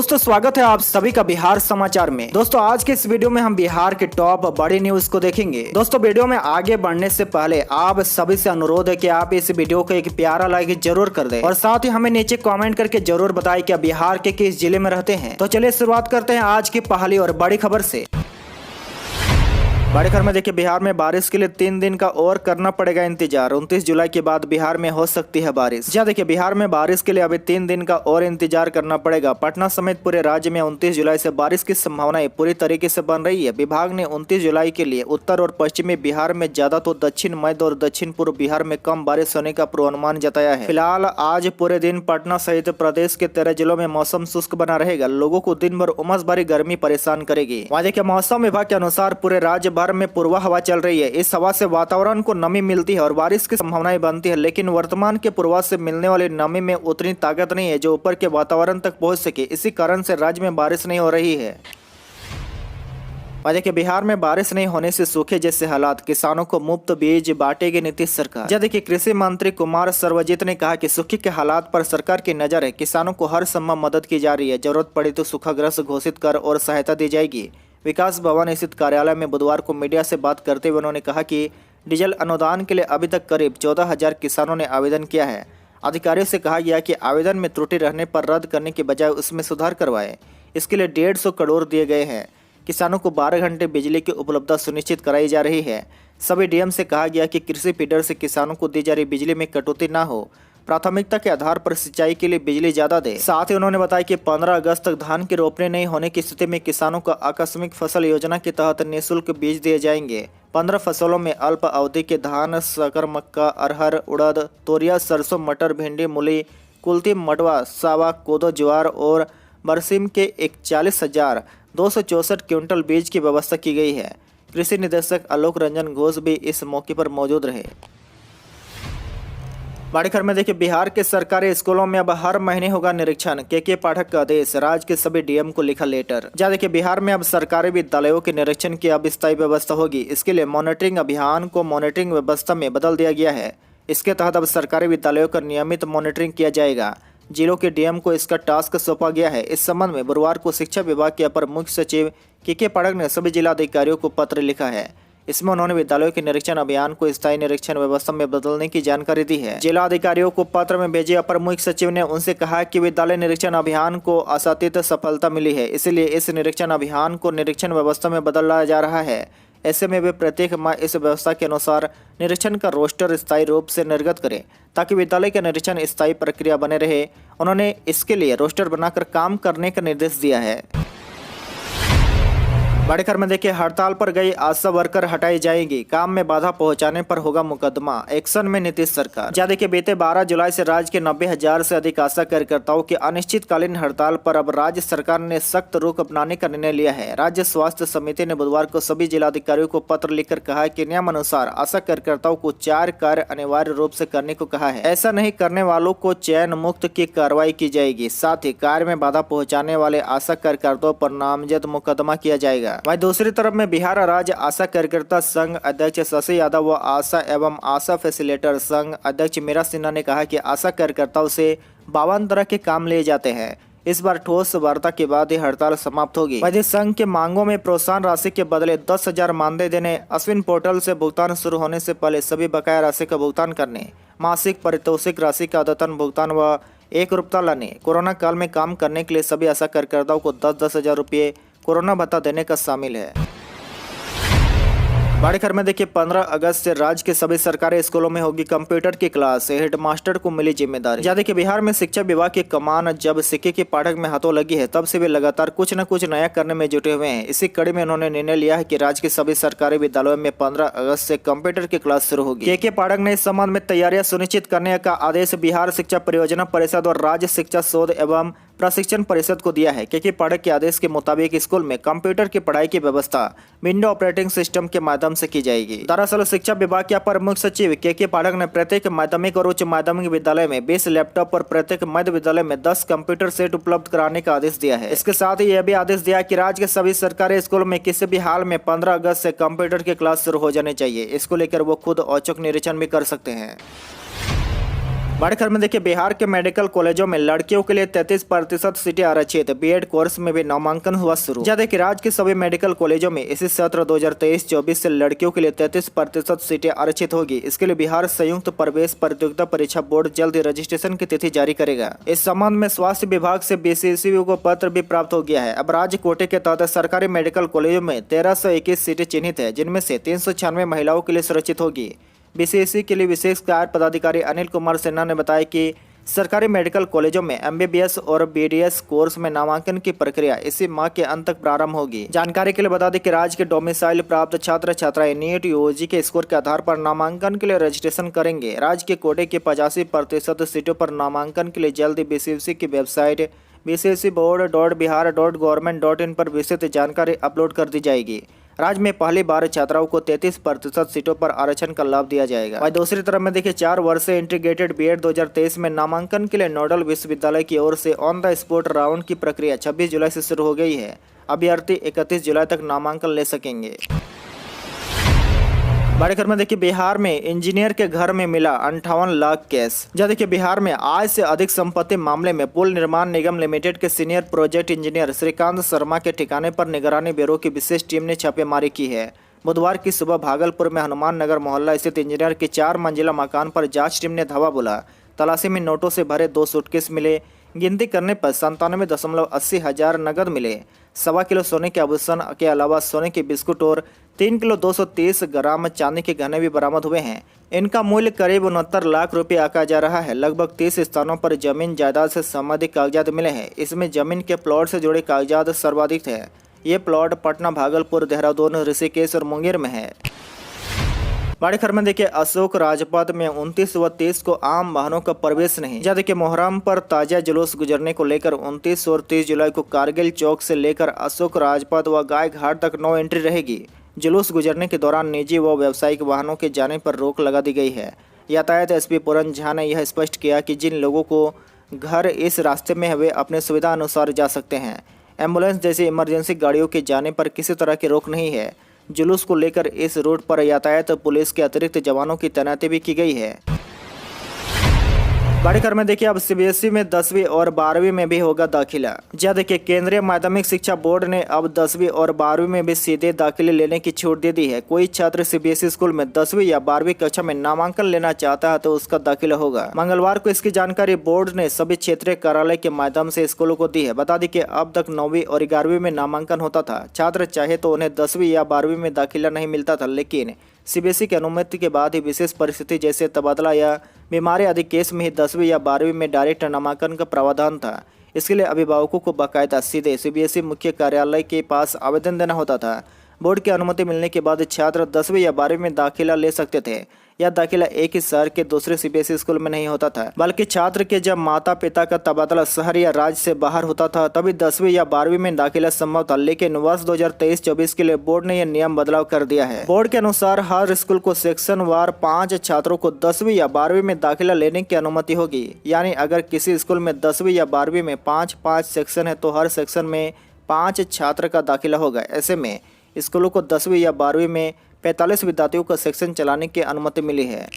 दोस्तों स्वागत है आप सभी का बिहार समाचार में। दोस्तों आज के इस वीडियो में हम बिहार के टॉप बड़ी न्यूज को देखेंगे। दोस्तों वीडियो में आगे बढ़ने से पहले आप सभी से अनुरोध है कि आप इस वीडियो को एक प्यारा लाइक जरूर कर दें और साथ ही हमें नीचे कमेंट करके जरूर बताएं कि आप बिहार के किस जिले में रहते हैं। तो चलिए शुरुआत करते हैं आज की पहली और बड़ी खबर से। बड़ी खबर में देखिए, बिहार में बारिश के लिए 3 दिन का और करना पड़ेगा इंतजार। 29 जुलाई के बाद बिहार में हो सकती है बारिश। जी देखिए, बिहार में बारिश के लिए अभी 3 दिन का और इंतजार करना पड़ेगा। पटना समेत पूरे राज्य में 29 जुलाई से बारिश की संभावनाएं पूरी तरीके से बन रही है। विभाग ने 29 जुलाई के लिए उत्तर और पश्चिमी बिहार में ज्यादा तो दक्षिण मध्य और दक्षिण पूर्व बिहार में कम बारिश होने का पूर्वानुमान जताया है। फिलहाल आज पूरे दिन पटना सहित प्रदेश के 13 जिलों में मौसम शुष्क बना रहेगा। लोगों को दिन भर उमस भरी गर्मी परेशान करेगी। वहाँ देखिए, मौसम विभाग के अनुसार पूरे राज्य भर में पूर्वा हवा चल रही है। इस हवा से वातावरण को नमी मिलती है और बारिश की संभावनाएं बनती है, लेकिन वर्तमान के पूर्वास से मिलने वाली नमी में उतनी ताकत नहीं है जो ऊपर के वातावरण तक पहुंच सके। इसी कारण से राज्य में बारिश नहीं हो रही है। देखिए, बिहार में बारिश नहीं होने से सूखे जैसे हालात, किसानों को मुफ्त बीज बांटेगी नीतीश सरकार। देखिए, कृषि मंत्री कुमार सर्वजित ने कहा कि सूखे के हालात पर सरकार की नजर है। किसानों को हर संभव मदद की जा रही है। जरूरत पड़ी तो सूखाग्रस्त घोषित कर और सहायता दी जाएगी। विकास भवन स्थित कार्यालय में बुधवार को मीडिया से बात करते हुए उन्होंने कहा कि डीजल अनुदान के लिए अभी तक करीब 14,000 किसानों ने आवेदन किया है। अधिकारियों से कहा गया कि आवेदन में त्रुटि रहने पर रद्द करने के बजाय उसमें सुधार करवाएं। इसके लिए 150 करोड़ दिए गए हैं। किसानों को 12 घंटे बिजली की उपलब्धता सुनिश्चित कराई जा रही है। सभी डीएम से कहा गया कि कृषि फीडर से किसानों को दी जा रही बिजली में कटौती न हो। प्राथमिकता के आधार पर सिंचाई के लिए बिजली ज्यादा दे। साथ ही उन्होंने बताया कि 15 अगस्त तक धान की रोपनी नहीं होने की स्थिति में किसानों को आकस्मिक फसल योजना के तहत निःशुल्क बीज दिए जाएंगे। 15 फसलों में अल्प अवधि के धान, शक्कर, मक्का, अरहर, उड़द, तोरिया, सरसों, मटर, भिंडी, मूली, कुल्थी, मडवा, सावा, कोदो, ज्वार और बरसीम के 41,264 क्विंटल बीज की व्यवस्था की गई है। कृषि निदेशक आलोक रंजन घोष भी इस मौके पर मौजूद रहे। बड़ी खबर में देखिए, बिहार के सरकारी स्कूलों में अब हर महीने होगा निरीक्षण। के पाठक का आदेश, राज्य के सभी डीएम को लिखा लेटर। देखिए, बिहार में अब सरकारी विद्यालयों के निरीक्षण की अब स्थायी व्यवस्था होगी। इसके लिए मॉनिटरिंग अभियान को मॉनिटरिंग व्यवस्था में बदल दिया गया है। इसके तहत अब सरकारी विद्यालयों का नियमित मॉनिटरिंग किया जाएगा। जिलों के डीएम को इसका टास्क सौंपा गया है। इस संबंध में गुरुवार को शिक्षा विभाग के अपर मुख्य सचिव के पाठक ने सभी जिलाधिकारियों को पत्र लिखा है। इसमें उन्होंने विद्यालयों के निरीक्षण अभियान को स्थायी निरीक्षण व्यवस्था में बदलने की जानकारी दी है। जिला अधिकारियों को पत्र में भेजे अपर मुख्य सचिव ने उनसे कहा कि विद्यालय निरीक्षण अभियान को आशातीत सफलता मिली है, इसलिए इस निरीक्षण अभियान को निरीक्षण व्यवस्था में बदला जा रहा है। ऐसे में वे प्रत्येक माह इस व्यवस्था के अनुसार निरीक्षण का रोस्टर स्थायी रूप से निर्गत करें ताकि विद्यालय का निरीक्षण स्थायी प्रक्रिया बने रहे। उन्होंने इसके लिए रोस्टर बनाकर काम करने का निर्देश दिया है। बड़ी खबर में देखिए, हड़ताल पर गई आशा वर्कर हटाई जाएगी, काम में बाधा पहुंचाने पर होगा मुकदमा, एक्शन में नीतीश सरकार। देखिए, बीते 12 जुलाई से राज्य के 90,000 से अधिक आशा कार्यकर्ताओं की अनिश्चितकालीन हड़ताल पर अब राज्य सरकार ने सख्त रुख अपनाने का निर्णय लिया है। राज्य स्वास्थ्य समिति ने बुधवार को सभी जिलाधिकारियों को पत्र लिखकर कहा कि नियमानुसार आशा कार्यकर्ताओं को 4 कार्य अनिवार्य रूप से करने को कहा है। ऐसा नहीं करने वालों को चयन मुक्त की कार्रवाई की जाएगी। साथ ही कार्य में बाधा पहुँचाने वाले आशा कार्यकर्ताओं पर नामजद मुकदमा किया जाएगा। वहीं दूसरी तरफ में बिहार राज्य आशा कार्यकर्ता संघ अध्यक्ष शशि यादव व आशा एवं आशा फैसिलिटेटर संघ अध्यक्ष मीरा सिन्हा ने कहा कि आशा कार्यकर्ताओं से 52 तरह के काम लिए जाते हैं। इस बार ठोस वार्ता के बाद ही हड़ताल समाप्त होगी। वहीं संघ के मांगों में प्रोत्साहन राशि के बदले 10,000 मानदेय देने, अश्विन पोर्टल से भुगतान शुरू होने से पहले सभी बकाया राशि का भुगतान करने, मासिक पारितोषिक राशि का अद्यतन भुगतान व एकरूपता लाने, कोरोना काल में काम करने के लिए सभी आशा कार्यकर्ताओं को 10,000 रुपये कोरोना भत्ता देने का शामिल है। बड़ी खबर में देखिए, 15 अगस्त से राज्य के सभी सरकारी स्कूलों में होगी कंप्यूटर की क्लास, हेडमास्टर को मिली जिम्मेदारी। देखिए, बिहार में शिक्षा विभाग की कमान जब के पाठक में हाथों लगी है, तब से वे लगातार कुछ न कुछ नया करने में जुटे हुए हैं। इसी कड़ी में उन्होंने निर्णय लिया है कि राज्य के सभी सरकारी विद्यालयों में 15 अगस्त से कंप्यूटर की क्लास शुरू होगी। के पाठक ने इस संबंध में तैयारियां सुनिश्चित करने का आदेश बिहार शिक्षा परियोजना परिषद और राज्य शिक्षा शोध एवं प्रशिक्षण परिषद को दिया है। के पाठक के आदेश के मुताबिक स्कूल में कंप्यूटर की पढ़ाई की व्यवस्था विंडो ऑपरेटिंग सिस्टम के माध्यम से की जाएगी। दरअसल शिक्षा विभाग के अपर मुख्य सचिव के पाठक ने प्रत्येक माध्यमिक और उच्च माध्यमिक विद्यालय में 20 लैपटॉप और प्रत्येक मध्य विद्यालय में 10 कंप्यूटर सेट उपलब्ध कराने का आदेश दिया है। इसके साथ ही यह भी आदेश दिया कि राज्य के सभी सरकारी स्कूलों में किसी भी हाल में 15 अगस्त से कंप्यूटर की क्लास शुरू हो जानी चाहिए। इसको लेकर वो खुद औचक निरीक्षण भी कर सकते हैं। बड़ी खबर में देखिए, बिहार के मेडिकल कॉलेजों में लड़कियों के लिए 33% सीटें आरक्षित। बीएड कोर्स में भी नामांकन हुआ शुरू। देखिए कि राज्य के सभी मेडिकल कॉलेजों में इसी सत्र 2023-24 से लड़कियों के लिए 33% सीटें आरक्षित होगी। इसके लिए बिहार संयुक्त प्रवेश प्रतियोगिता परीक्षा बोर्ड जल्द ही रजिस्ट्रेशन की तिथि जारी करेगा। इस संबंध में स्वास्थ्य विभाग से बीसीएसई को पत्र भी प्राप्त हो गया है। अब राज्य कोटे के तहत सरकारी मेडिकल कॉलेजों में 1321 सीटें चिन्हित है, जिनमें से 396 महिलाओं के लिए सुरक्षित होगी। बीसीएसई के लिए विशेष कार्य पदाधिकारी अनिल कुमार सिन्हा ने बताया कि सरकारी मेडिकल कॉलेजों में एमबीबीएस और बीडीएस कोर्स में नामांकन की प्रक्रिया इसी माह के अंत तक प्रारंभ होगी। जानकारी के लिए बता दें कि राज्य के डोमिसाइल प्राप्त छात्र छात्राएं नीट यूजी के स्कोर के आधार पर नामांकन के लिए रजिस्ट्रेशन करेंगे। राज्य के कोटे की 85% सीटों पर नामांकन के लिए जल्द ही बीसीएसई की वेबसाइट bcseBoard.bihar.government.in पर विस्तृत जानकारी अपलोड कर दी जाएगी। राज्य में पहली बार छात्राओं को 33% सीटों पर आरक्षण का लाभ दिया जाएगा। वहीं दूसरी तरफ में देखिए, 4 वर्षीय इंटीग्रेटेड बीएड 2023 में नामांकन के लिए नोडल विश्वविद्यालय की ओर से ऑन द स्पॉट राउंड की प्रक्रिया 26 जुलाई से शुरू हो गई है। अभ्यर्थी 31 जुलाई तक नामांकन ले सकेंगे। बड़ी खबर में देखिए, बिहार में इंजीनियर के घर में मिला 58 लाख कैश। देखिए बिहार में आय से अधिक संपत्ति मामले में पुल निर्माण निगम लिमिटेड के senior project engineer Shrikant Sharma के ठिकाने पर निगरानी ब्यूरो की विशेष टीम ने छापेमारी की है। बुधवार की सुबह भागलपुर में हनुमान नगर मोहल्ला स्थित इंजीनियर के 4 मंजिला मकान पर जांच टीम ने धावा बोला। तलाशी में नोटों से भरे 2 सूटकेस मिले। गिनती करने पर 97.80 हजार नगद मिले। 1.25 किलो सोने के आभूषण के अलावा सोने के बिस्कुट और 3 किलो 230 ग्राम चांदी के गहने भी बरामद हुए हैं। इनका मूल्य करीब 69 लाख रुपए आका जा रहा है। लगभग 30 स्थानों पर जमीन जायदाद से संबंधित कागजात मिले हैं। इसमें जमीन के प्लॉट से जुड़े कागजात सर्वाधिक है। ये प्लॉट पटना, भागलपुर, देहरादून, ऋषिकेश और मुंगेर में है। बड़ी खबर में देखिए, अशोक राजपथ में 29 व 30 को आम वाहनों का प्रवेश नहीं। देखिए मुहर्रम पर ताजा जुलूस गुजरने को लेकर 29 और 30 जुलाई को कारगिल चौक से लेकर अशोक राजपथ व गाय घाट तक नो एंट्री रहेगी। जुलूस गुजरने के दौरान निजी व व्यावसायिक वाहनों के जाने पर रोक लगा दी गई है। यातायात एसपी पूरन झा ने यह स्पष्ट किया कि जिन लोगों को घर इस रास्ते में है वे अपने सुविधा अनुसार जा सकते हैं। एम्बुलेंस जैसी इमरजेंसी गाड़ियों के जाने पर किसी तरह की रोक नहीं है। जुलूस को लेकर इस रूट पर यातायात पुलिस के अतिरिक्त जवानों की तैनाती भी की गई है। बड़ी खबर में देखिए, अब सीबीएसई में 10वीं और 12वीं में भी होगा दाखिला। देखिए केंद्रीय माध्यमिक शिक्षा बोर्ड ने अब 10वीं और 12वीं में भी सीधे दाखिले लेने की छूट दे दी है। कोई छात्र सीबीएसई स्कूल में 10वीं या 12वीं कक्षा में नामांकन लेना चाहता है तो उसका दाखिला होगा। मंगलवार को इसकी जानकारी बोर्ड ने सभी क्षेत्रीय कार्यालय के माध्यम से स्कूलों को दी है। बता दी कि अब तक 9वीं और 11वीं में नामांकन होता था। छात्र चाहे तो उन्हें 10वीं या 12वीं में दाखिला नहीं मिलता था, लेकिन सीबीएसई की अनुमति के बाद ही विशेष परिस्थिति जैसे तबादला या बीमारी आदि केस में ही 10वीं या 12वीं में डायरेक्ट नामांकन का प्रावधान था। इसके लिए अभिभावकों को बाकायदा सीधे सीबीएसई मुख्य कार्यालय के पास आवेदन देना होता था। बोर्ड की अनुमति मिलने के बाद छात्र 10वीं या 12वीं में दाखिला ले सकते थे। यह दाखिला एक ही शहर के दूसरे सीबीएसई स्कूल में नहीं होता था, बल्कि छात्र के जब माता पिता का तबादला शहर या राज्य से बाहर होता था तभी 10वीं या 12वीं में दाखिला संभव था। लेकिन वर्ष 2023-24 के लिए बोर्ड ने यह नियम बदलाव कर दिया है। बोर्ड के अनुसार हर स्कूल को सेक्शन वार 5 छात्रों को 10वीं या 12वीं में दाखिला लेने की अनुमति होगी। यानी अगर किसी स्कूल में 10वीं या 12वीं में 5 सेक्शन है तो हर सेक्शन में 5 छात्र का दाखिला होगा। ऐसे में स्कूलों को 10वीं या 12वीं में 45 विद्यार्थियों का सेक्शन चलाने की अनुमति मिली है।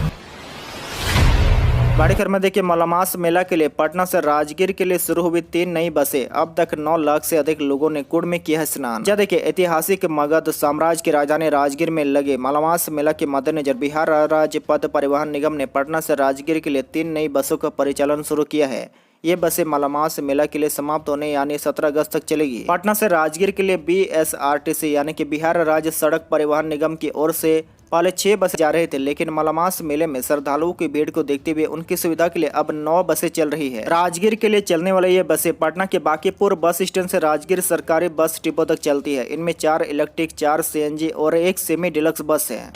बड़ी खबर में देखिए, मलमास मेला के लिए पटना से राजगीर के लिए शुरू हुई 3 नई बसें। अब तक 9 लाख से अधिक लोगों ने कुंड में किया स्नान। देखिए ऐतिहासिक मगध साम्राज्य की राजधानी राजगीर में लगे मलमास मेला के मद्देनजर बिहार राज्य पथ परिवहन निगम ने पटना से राजगीर के लिए 3 नई बसों का परिचालन शुरू किया है। ये बसें मलमास मेला के लिए समाप्त होने यानी 17 अगस्त तक चलेगी। पटना से राजगीर के लिए बीएसआरटीसी यानी कि बिहार राज्य सड़क परिवहन निगम की ओर से पहले 6 बसें जा रहे थे, लेकिन मलमास मेले में श्रद्धालुओं की भीड़ को देखते हुए उनकी सुविधा के लिए अब 9 बसें चल रही है। राजगीर के लिए चलने वाली ये बसें पटना के बांकीपुर बस स्टैंड से राजगीर सरकारी बस डिपो तक चलती है। इनमें 4 इलेक्ट्रिक, 4 सीएनजी और 1 सेमी डिलक्स बस है।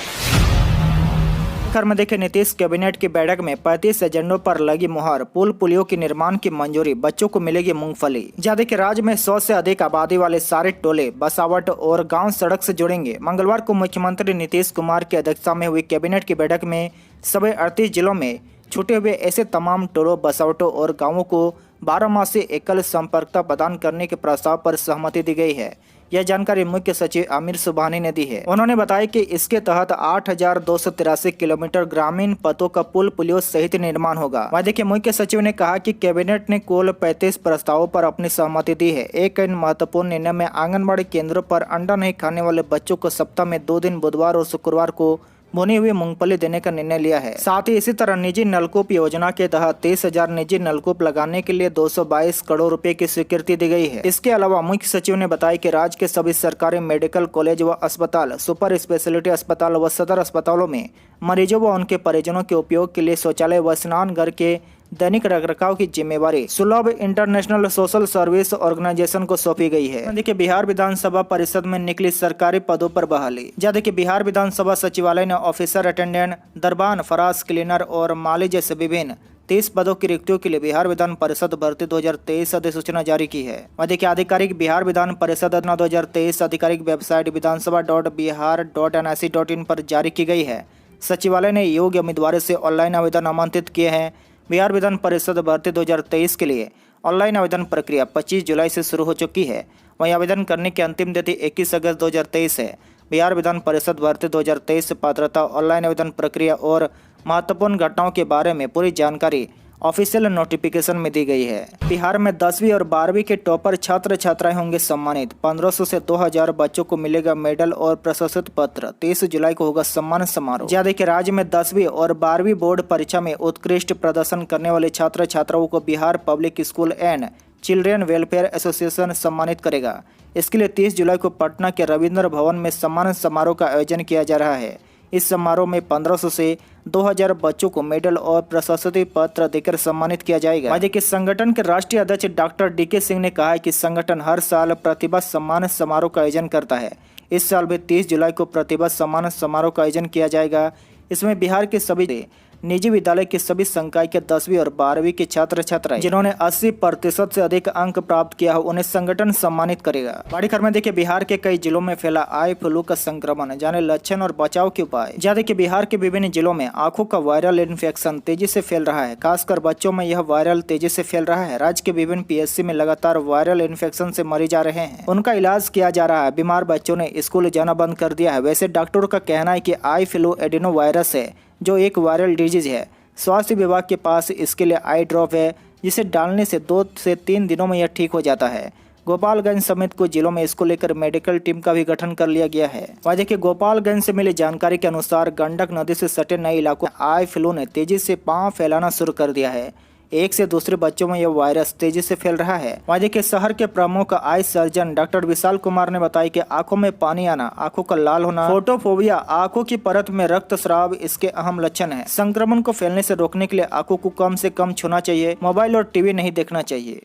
खबर में देखें, नीतीश कैबिनेट की बैठक में 35 एजेंडों पर लगी मुहर। पुल पुलियों की निर्माण की मंजूरी, बच्चों को मिलेगी मूंगफली। देखिए राज्य में 100 से अधिक आबादी वाले सारे टोले, बसावट और गांव सड़क से जुड़ेंगे। मंगलवार को मुख्यमंत्री नीतीश कुमार की अध्यक्षता में हुई कैबिनेट की बैठक में सभी 38 जिलों में छूटे हुए ऐसे तमाम टोलों, बसावटों और गाँवों को 12 माह से एकल संपर्कता प्रदान करने के प्रस्ताव पर सहमति दी गई है। यह जानकारी मुख्य सचिव आमिर सुबहानी ने दी है। उन्होंने बताया कि इसके तहत 8,283 किलोमीटर ग्रामीण पथों का पुल पुलियों सहित निर्माण होगा। वह देखिए मुख्य सचिव ने कहा कि कैबिनेट ने कुल 35 प्रस्तावों पर अपनी सहमति दी है। एक इन महत्वपूर्ण निर्णय में आंगनबाड़ी केंद्रों पर अंडा नहीं खाने वाले बच्चों को सप्ताह में 2 दिन बुधवार और शुक्रवार को भुनी हुई मूंगफली देने का निर्णय लिया है। साथ ही इसी तरह निजी नलकूप योजना के तहत 23,000 निजी नलकूप लगाने के लिए 222 करोड़ रुपए की स्वीकृति दी गई है। इसके अलावा मुख्य सचिव ने बताया कि राज्य के सभी सरकारी मेडिकल कॉलेज व अस्पताल, सुपर स्पेशलिटी अस्पताल व सदर अस्पतालों में मरीजों व उनके परिजनों के उपयोग के लिए शौचालय व स्नान घर के दैनिक रखरखाव की जिम्मेवारी सुलभ इंटरनेशनल सोशल सर्विस ऑर्गेनाइजेशन को सौंपी गई है। देखिए बिहार विधानसभा परिषद में निकली सरकारी पदों पर बहाली। देखिए बिहार विधानसभा सचिवालय ने ऑफिसर अटेंडेंट, दरबान, फराज क्लीनर और माली जैसे विभिन्न 30 पदों की रिक्तियों के लिए बिहार विधान परिषद भर्ती 2023 अधिसूचना जारी की है। देखिए आधिकारिक बिहार विधान परिषद 2023 आधिकारिक वेबसाइट विधानसभा.bihar.nic.in पर जारी की गई है। सचिवालय ने योग्य उम्मीदवारों से ऑनलाइन आवेदन आमंत्रित किए हैं। बिहार विधान परिषद भर्ती 2023 के लिए ऑनलाइन आवेदन प्रक्रिया 25 जुलाई से शुरू हो चुकी है। वहीं आवेदन करने की अंतिम तिथि 21 अगस्त 2023 है। बिहार विधान परिषद भर्ती 2023 पात्रता, ऑनलाइन आवेदन प्रक्रिया और महत्वपूर्ण घटनाओं के बारे में पूरी जानकारी ऑफिशियल नोटिफिकेशन में दी गई है। बिहार में 10वीं और 12वीं के टॉपर छात्र छात्राएं होंगे सम्मानित। 1500 से 2000 बच्चों को मिलेगा मेडल और प्रशस्ति पत्र। 23 जुलाई को होगा सम्मान समारोह। देखिए राज्य में 10वीं और 12वीं बोर्ड परीक्षा में उत्कृष्ट प्रदर्शन करने वाले छात्र छात्राओं को Bihar public school and children welfare association सम्मानित करेगा। इसके लिए 30 जुलाई को पटना के रविंद्र भवन में सम्मान समारोह का आयोजन किया जा रहा है। इस समारोह में 1500 से 2000 बच्चों को मेडल और प्रशस्ति पत्र देकर सम्मानित किया जाएगा। देखिए संगठन के राष्ट्रीय अध्यक्ष डॉक्टर DK सिंह ने कहा है कि संगठन हर साल प्रतिभा सम्मान समारोह का आयोजन करता है। इस साल भी 30 जुलाई को प्रतिभा सम्मान समारोह का आयोजन किया जाएगा। इसमें बिहार के सभी निजी विद्यालय के सभी संकाय के 10वीं और 12वीं के छात्र छात्राएं जिन्होंने 80% से अधिक अंक प्राप्त किया हो उन्हें संगठन सम्मानित करेगा। बड़ी खबर में देखिए बिहार के कई जिलों में फैला आई फ्लू का संक्रमण, जाने लक्षण और बचाव के उपाय। देखिए बिहार के विभिन्न जिलों में आंखों का वायरल इन्फेक्शन तेजी से फैल रहा है। खासकर बच्चों में यह वायरल तेजी से फैल रहा है। राज्य के विभिन्न PSC में लगातार वायरल इन्फेक्शन से मरीज आ रहे हैं, उनका इलाज किया जा रहा है। बीमार बच्चों ने स्कूल जाना बंद कर दिया है। वैसे डॉक्टरों का कहना है कि आई फ्लू एडिनो वायरस है जो एक वायरल डिजीज है। स्वास्थ्य विभाग के पास इसके लिए आई ड्रॉप है जिसे डालने से 2 से 3 दिनों में यह ठीक हो जाता है। गोपालगंज समेत कुछ जिलों में इसको लेकर मेडिकल टीम का भी गठन कर लिया गया है। वह देखिए गोपालगंज से मिली जानकारी के अनुसार गंडक नदी से सटे नए इलाकों में आई फ्लू ने तेजी से पांव फैलाना शुरू कर दिया है। एक से दूसरे बच्चों में यह वायरस तेजी से फैल रहा है। वहीं के शहर के प्रमुख eye surgeon doctor Vishal Kumar ने बताया कि आंखों में पानी आना, आंखों का लाल होना, फोटोफोबिया, आंखों की परत में रक्तस्राव इसके अहम लक्षण है। संक्रमण को फैलने से रोकने के लिए आंखों को कम से कम छूना चाहिए। मोबाइल और टीवी नहीं देखना चाहिए।